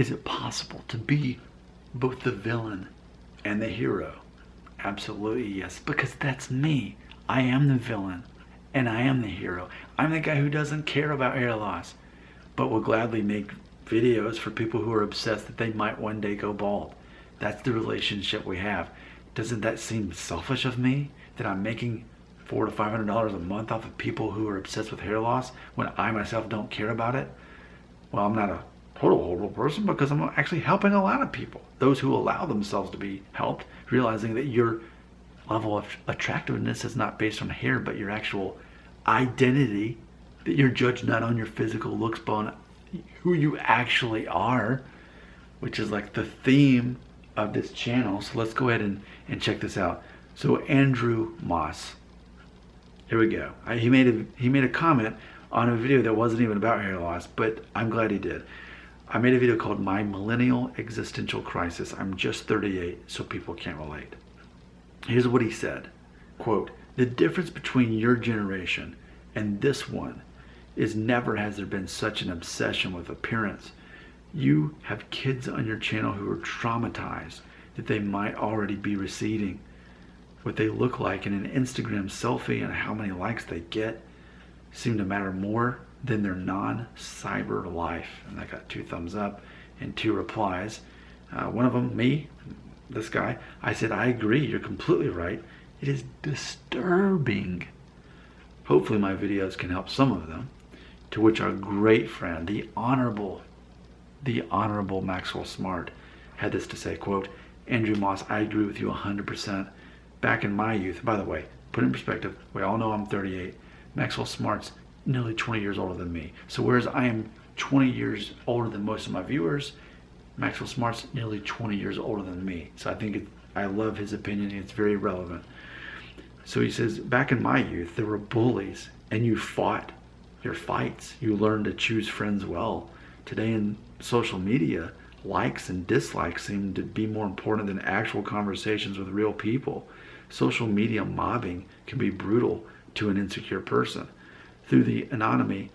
Is it possible to be both the villain and the hero? Absolutely yes, because that's me. I am the villain and I am the hero. I'm the guy who doesn't care about hair loss, but will gladly make videos for people who are obsessed that they might one day go bald. That's the relationship we have. Doesn't that seem selfish of me that I'm making $400 to $500 a month off of people who are obsessed with hair loss when I myself don't care about it? Well, I'm not a total horrible person because I'm actually helping a lot of people. Those who allow themselves to be helped, realizing that your level of attractiveness is not based on hair, but your actual identity, that you're judged not on your physical looks, but on who you actually are, which is like the theme of this channel. So let's go ahead and check this out. So Andrew Moss, here we go. He made a comment on a video that wasn't even about hair loss, but I'm glad he did. I made a video called My Millennial Existential Crisis. I'm just 38, so people can't relate. Here's what he said, quote, "The difference between your generation and this one is never has there been such an obsession with appearance. You have kids on your channel who are traumatized that they might already be receding. What they look like in an Instagram selfie and how many likes they get seem to matter more than their non-cyber life." And I got 2 thumbs up and 2 replies. One of them, me, this guy, I said, "I agree, you're completely right. It is disturbing. Hopefully my videos can help some of them." To which our great friend, the honorable Maxwell Smart, had this to say, quote, "Andrew Moss, I agree with you 100%. Back in my youth," by the way, put it in perspective, we all know I'm 38. Maxwell Smart's nearly 20 years older than me. So whereas I am 20 years older than most of my viewers, Maxwell Smart's nearly 20 years older than me. So I love his opinion. It's very relevant. So he says, "Back in my youth, there were bullies and you fought your fights. You learned to choose friends well. Today in social media, likes and dislikes seem to be more important than actual conversations with real people. Social media mobbing can be brutal to an insecure person. Through the anonymity,"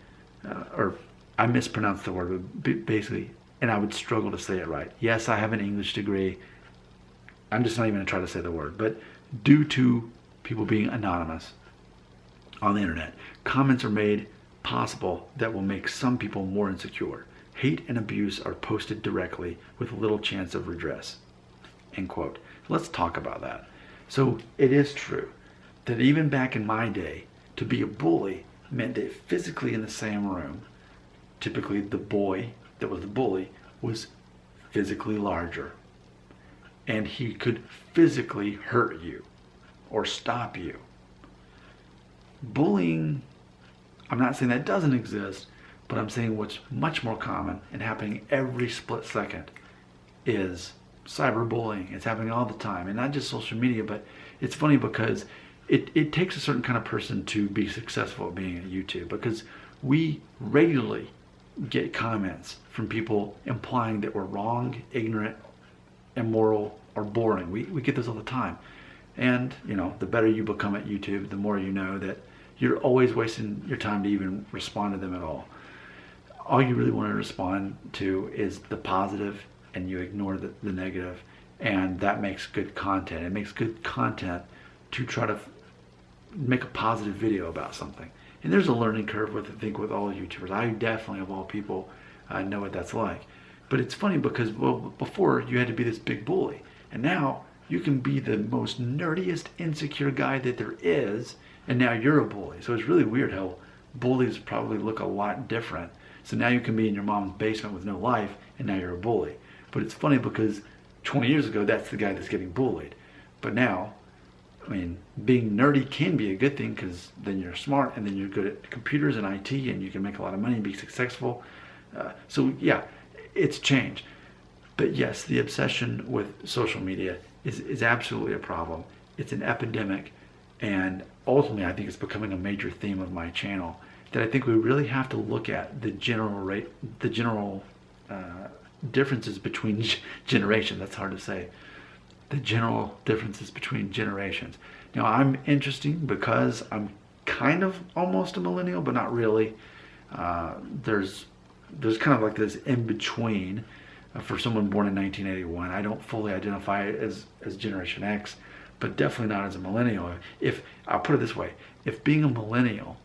or I mispronounced the word, but basically, and I would struggle to say it right. Yes, I have an English degree. I'm just not even going to try to say the word. But due to people being anonymous on the internet, comments are made possible that will make some people more insecure. Hate and abuse are posted directly with little chance of redress." End quote. Let's talk about that. So it is true that even back in my day, to be a bully meant that physically in the same room, typically the boy that was the bully was physically larger, and he could physically hurt you or stop you. Bullying, I'm not saying that doesn't exist, but I'm saying what's much more common and happening every split second is cyberbullying. It's happening all the time, and not just social media, but it's funny because it takes a certain kind of person to be successful at being on YouTube, because we regularly get comments from people implying that we're wrong, ignorant, immoral, or boring. We get this all the time. And, the better you become at YouTube, the more you know that you're always wasting your time to even respond to them at all. All you really want to respond to is the positive, and you ignore the negative, and that makes good content. It makes good content to try to make a positive video about something. And there's a learning curve with all YouTubers. I definitely, of all people, know what that's like. But it's funny because, well, before you had to be this big bully, and now you can be the most nerdiest, insecure guy that there is, and now you're a bully. So it's really weird how bullies probably look a lot different. So now you can be in your mom's basement with no life, and now you're a bully. But it's funny because 20 years ago, that's the guy that's getting bullied. But now, being nerdy can be a good thing, because then you're smart, and then you're good at computers and IT, and you can make a lot of money and be successful. So yeah, it's changed. But yes, the obsession with social media is absolutely a problem. It's an epidemic, and ultimately I think it's becoming a major theme of my channel, that I think we really have to look at the general differences between generations. That's hard to say. The general differences between generations. Now, I'm interesting because I'm kind of almost a millennial, but not really. There's kind of like this in between. for someone born in 1981. I don't fully identify as Generation X, but definitely not as a millennial. If I'll put it this way, if being a millennial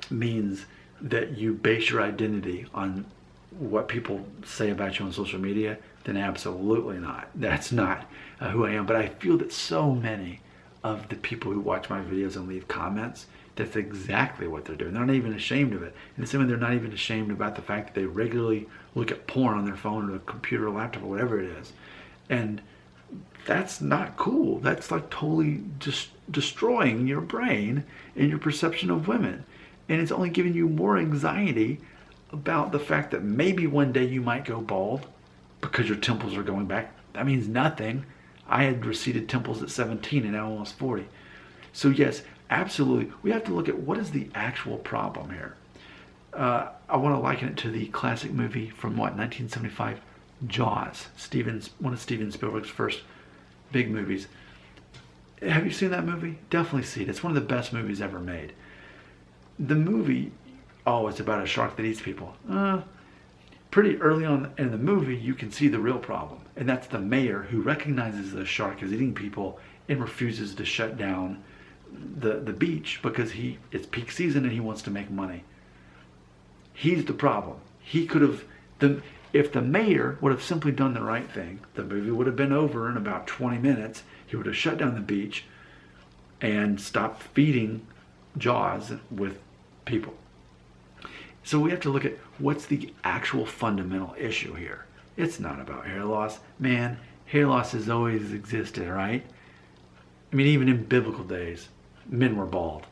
means that you base your identity on what people say about you on social media, then absolutely not. That's not who I am. But I feel that so many of the people who watch my videos and leave comments, that's exactly what they're doing. They're not even ashamed of it. And the same way they're not even ashamed about the fact that they regularly look at porn on their phone or a computer or laptop or whatever it is. And that's not cool. That's like totally just destroying your brain and your perception of women. And it's only giving you more anxiety about the fact that maybe one day you might go bald because your temples are going back. That means nothing. I had receded temples at 17 and now almost 40. So yes, absolutely, we have to look at what is the actual problem here. I want to liken it to the classic movie from 1975, Jaws. One of Steven Spielberg's first big movies. Have you seen that movie? Definitely see it. It's one of the best movies ever made. The movie, it's about a shark that eats people. Pretty early on in the movie, you can see the real problem. And that's the mayor who recognizes the shark is eating people and refuses to shut down the beach because it's peak season and he wants to make money. He's the problem. He could have, if the mayor would have simply done the right thing, the movie would have been over in about 20 minutes. He would have shut down the beach and stopped feeding Jaws with people. So we have to look at what's the actual fundamental issue here. It's not about hair loss. Man, hair loss has always existed, right? I mean, even in biblical days, men were bald.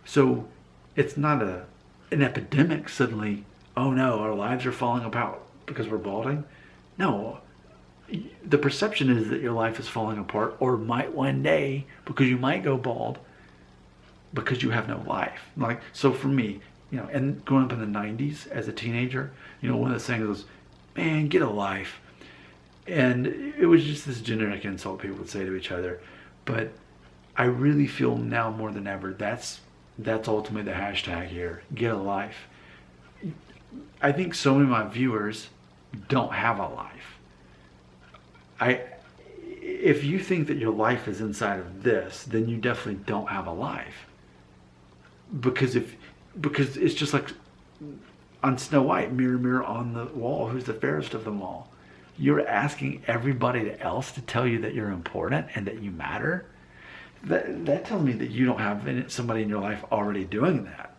So it's not an epidemic suddenly, oh no, our lives are falling apart because we're balding. No, the perception is that your life is falling apart or might one day because you might go bald because you have no life. Like, so for me, and growing up in the 90s as a teenager, one of the things was, man, get a life. And it was just this generic insult people would say to each other. But I really feel now more than ever, that's ultimately the hashtag here, get a life. I think so many of my viewers don't have a life. If you think that your life is inside of this, then you definitely don't have a life. Because it's just like on Snow White, mirror, mirror on the wall, who's the fairest of them all? You're asking everybody else to tell you that you're important and that you matter. That tells me that you don't have somebody in your life already doing that.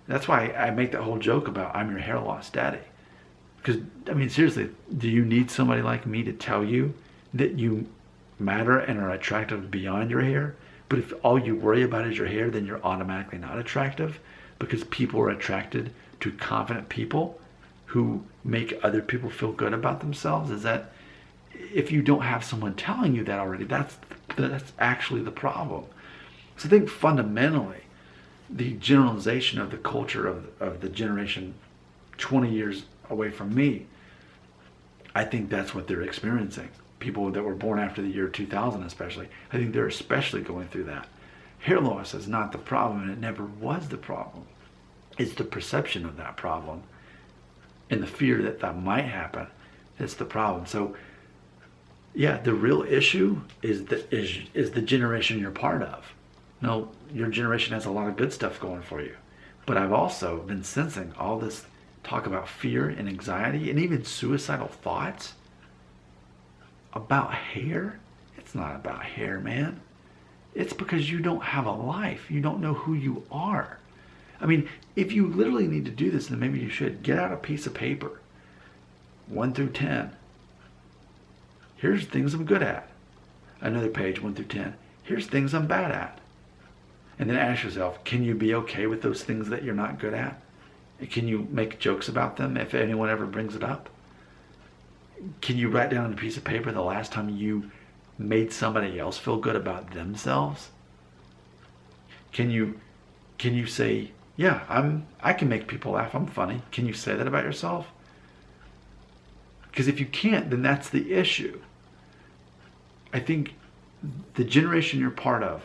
That's why I make that whole joke about I'm your hair loss daddy. Because, I mean, seriously, do you need somebody like me to tell you that you matter and are attractive beyond your hair? But if all you worry about is your hair, then you're automatically not attractive, because people are attracted to confident people who make other people feel good about themselves. Is that, if you don't have someone telling you that already, that's actually the problem. So I think fundamentally, the generalization of the culture of the generation 20 years away from me, I think that's what they're experiencing. People that were born after the year 2000 especially, I think they're especially going through that. Hair loss is not the problem, and it never was the problem. It's the perception of that problem and the fear that might happen that's the problem. So yeah, the real issue is the generation you're part of. No, your generation has a lot of good stuff going for you. But I've also been sensing all this talk about fear and anxiety and even suicidal thoughts about hair. It's not about hair, man. It's because you don't have a life. You don't know who you are. I mean, if you literally need to do this, then maybe you should get out a piece of paper, 1 through 10. Here's things I'm good at. Another page, 1 through 10. Here's things I'm bad at. And then ask yourself, can you be okay with those things that you're not good at? Can you make jokes about them if anyone ever brings it up? Can you write down on a piece of paper the last time you made somebody else feel good about themselves? Can you say, yeah, I can make people laugh, I'm funny. Can you say that about yourself? Because if you can't, then that's the issue. I think the generation you're part of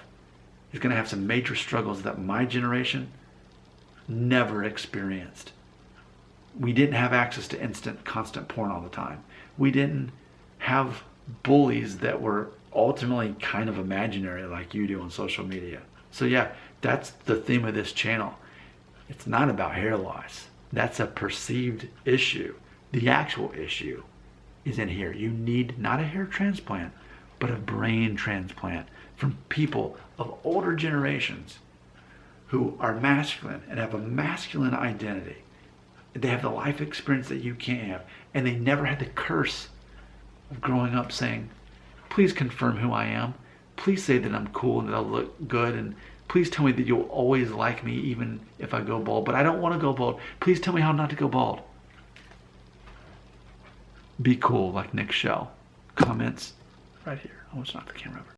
is going to have some major struggles that my generation never experienced. We didn't have access to instant, constant porn all the time. We didn't have bullies that were ultimately kind of imaginary like you do on social media. So yeah, that's the theme of this channel. It's not about hair loss. That's a perceived issue. The actual issue is in here. You need not a hair transplant, but a brain transplant from people of older generations who are masculine and have a masculine identity. They have the life experience that you can't have, and they never had the curse of growing up saying, please confirm who I am. Please say that I'm cool and that I'll look good, and please tell me that you'll always like me even if I go bald, but I don't want to go bald. Please tell me how not to go bald. Be cool like Nick Shell. Comments right here. Oh, it's not the camera.